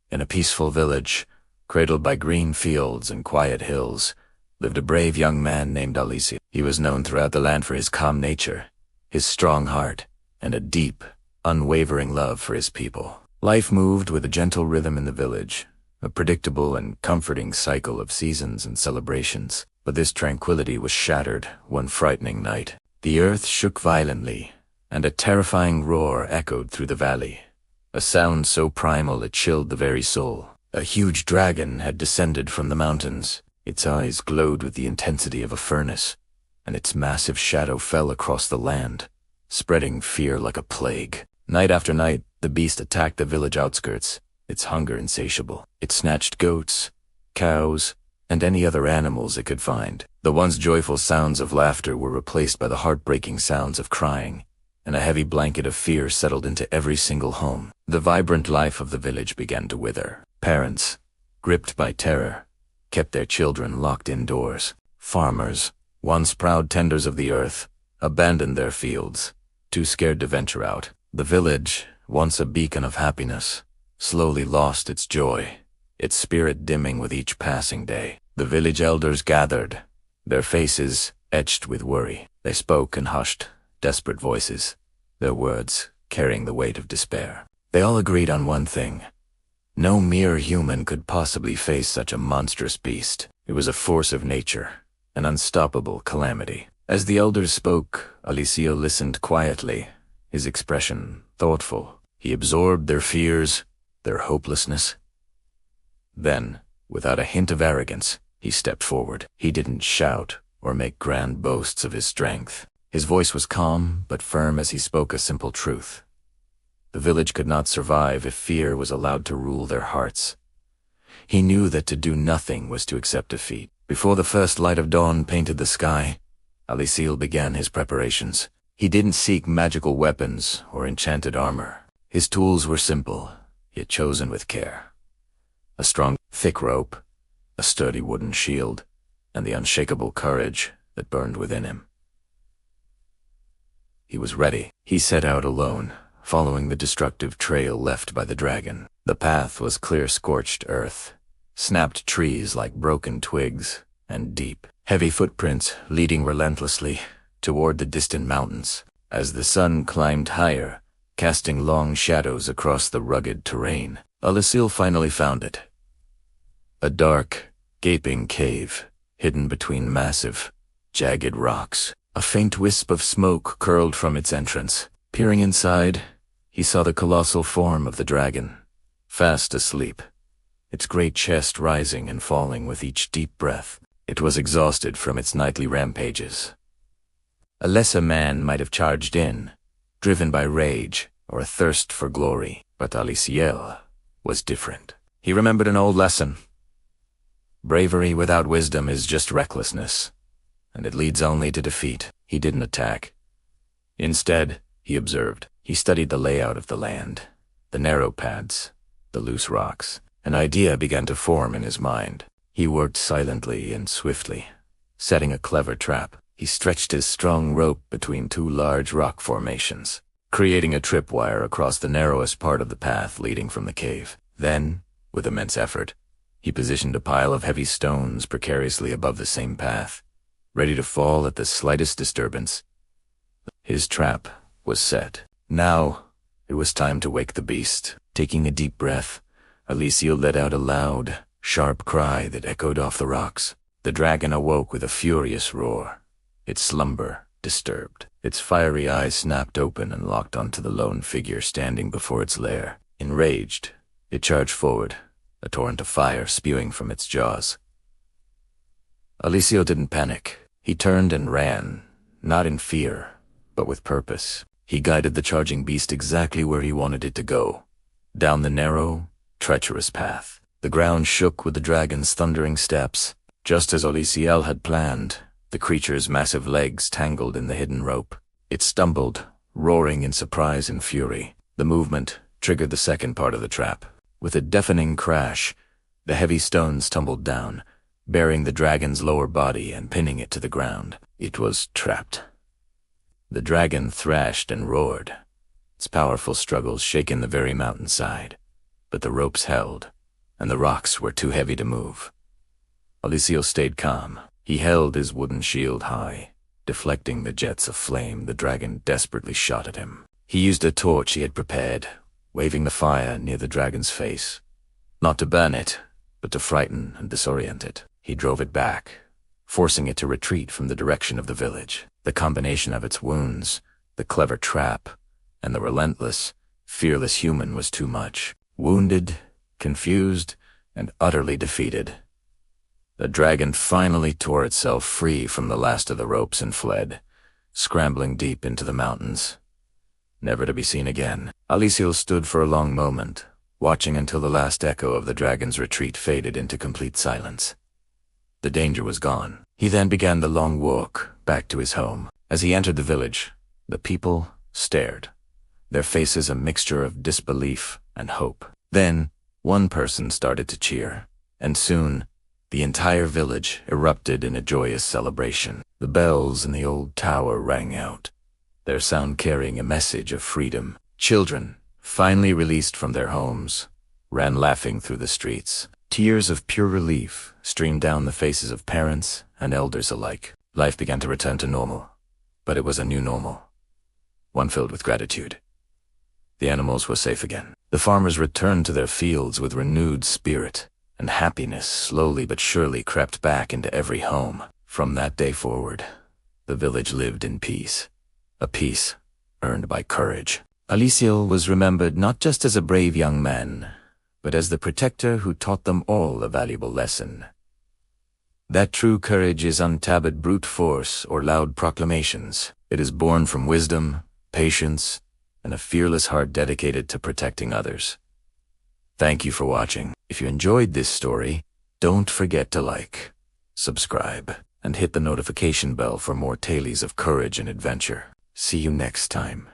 In a peaceful village, cradled by green fields and quiet hills, lived a brave young man named Aalizil. He was known throughout the land for his calm nature, his strong heart, and a deep, unwavering love for his people. Life moved with a gentle rhythm in the village, a predictable and comforting cycle of seasons and celebrations. But this tranquility was shattered one frightening night. The earth shook violently, and a terrifying roar echoed through the valley, a sound so primal it chilled the very soul. A huge dragon had descended from the mountains. Its eyes glowed with the intensity of a furnace, and its massive shadow fell across the land, spreading fear like a plague. Night after night, the beast attacked the village outskirts, its hunger insatiable. It snatched goats, cows, and any other animals it could find. The once joyful sounds of laughter were replaced by the heartbreaking sounds of crying, and a heavy blanket of fear settled into every single home. The vibrant life of the village began to wither. Parents, gripped by terror, kept their children locked indoors. Farmers, once proud tenders of the earth, abandoned their fields, too scared to venture out. The village, once a beacon of happiness, slowly lost its joy, its spirit dimming with each passing day. The village elders gathered, their faces etched with worry. They spoke in hushed, desperate voices, their words carrying the weight of despair. They all agreed on one thing. No mere human could possibly face such a monstrous beast. It was a force of nature, an unstoppable calamity. As the elders spoke, Aalizil listened quietly, his expression thoughtful. He absorbed their fears, their hopelessness. Then, without a hint of arrogance, he stepped forward. He didn't shout or make grand boasts of his strength. His voice was calm but firm as he spoke a simple truth. The village could not survive if fear was allowed to rule their hearts. He knew that to do nothing was to accept defeat. Before the first light of dawn painted the sky, Aalizil began his preparations. He didn't seek magical weapons or enchanted armor. His tools were simple, yet chosen with care. A strong, thick rope, a sturdy wooden shield, and the unshakable courage that burned within him. He was ready. He set out alone, following the destructive trail left by the dragon. The path was clear scorched earth, snapped trees like broken twigs, and deep, heavy footprints leading relentlessly toward the distant mountains. As the sun climbed higher, casting long shadows across the rugged terrain, Aalizil finally found it. A dark, gaping cave, hidden between massive, jagged rocks. A faint wisp of smoke curled from its entrance. Peering inside, he saw the colossal form of the dragon, fast asleep, its great chest rising and falling with each deep breath. It was exhausted from its nightly rampages. A lesser man might have charged in, driven by rage or a thirst for glory, but Aalizil was different. He remembered an old lesson. Bravery without wisdom is just recklessness, and it leads only to defeat. He didn't attack. Instead, he observed. He studied the layout of the land, the narrow paths, the loose rocks. An idea began to form in his mind. He worked silently and swiftly, setting a clever trap. He stretched his strong rope between two large rock formations, creating a tripwire across the narrowest part of the path leading from the cave. Then, with immense effort, he positioned a pile of heavy stones precariously above the same path, ready to fall at the slightest disturbance. His trap was set. Now, it was time to wake the beast. Taking a deep breath, Aalizil let out a loud, sharp cry that echoed off the rocks. The dragon awoke with a furious roar, its slumber disturbed. Its fiery eyes snapped open and locked onto the lone figure standing before its lair. Enraged, it charged forward, a torrent of fire spewing from its jaws. Aalizil didn't panic. He turned and ran, not in fear, but with purpose. He guided the charging beast exactly where he wanted it to go, down the narrow, treacherous path. The ground shook with the dragon's thundering steps. Just as Aalizil had planned, the creature's massive legs tangled in the hidden rope. It stumbled, roaring in surprise and fury. The movement triggered the second part of the trap. With a deafening crash, the heavy stones tumbled down, bearing the dragon's lower body and pinning it to the ground. It was trapped. The dragon thrashed and roared, its powerful struggles shaking the very mountainside. But the ropes held. and the rocks were too heavy to move. Aalizil stayed calm. He held his wooden shield high, deflecting the jets of flame the dragon desperately shot at him. He used a torch he had prepared, waving the fire near the dragon's face. Not to burn it, but to frighten and disorient it. He drove it back, forcing it to retreat from the direction of the village. The combination of its wounds, the clever trap, and the relentless, fearless human was too much. Wounded, confused, and utterly defeated, the dragon finally tore itself free from the last of the ropes and fled, scrambling deep into the mountains, never to be seen again. Aalizil stood for a long moment, watching until the last echo of the dragon's retreat faded into complete silence. The danger was gone. He then began the long walk back to his home. As he entered the village, the people stared, their faces a mixture of disbelief and hope. Then, one person started to cheer, and soon, the entire village erupted in a joyous celebration. The bells in the old tower rang out, their sound carrying a message of freedom. Children, finally released from their homes, ran laughing through the streets. Tears of pure relief streamed down the faces of parents and elders alike. Life began to return to normal, but it was a new normal, one filled with gratitude. The animals were safe again. The farmers returned to their fields with renewed spirit, and happiness slowly but surely crept back into every home. From that day forward, the village lived in peace, a peace earned by courage. Aalizil was remembered not just as a brave young man, but as the protector who taught them all a valuable lesson. That true courage is untabbed brute force or loud proclamations. It is born from wisdom, patience, and a fearless heart dedicated to protecting others. Thank you for watching. If you enjoyed this story, don't forget to like, subscribe, and hit the notification bell for more tales of courage and adventure. See you next time.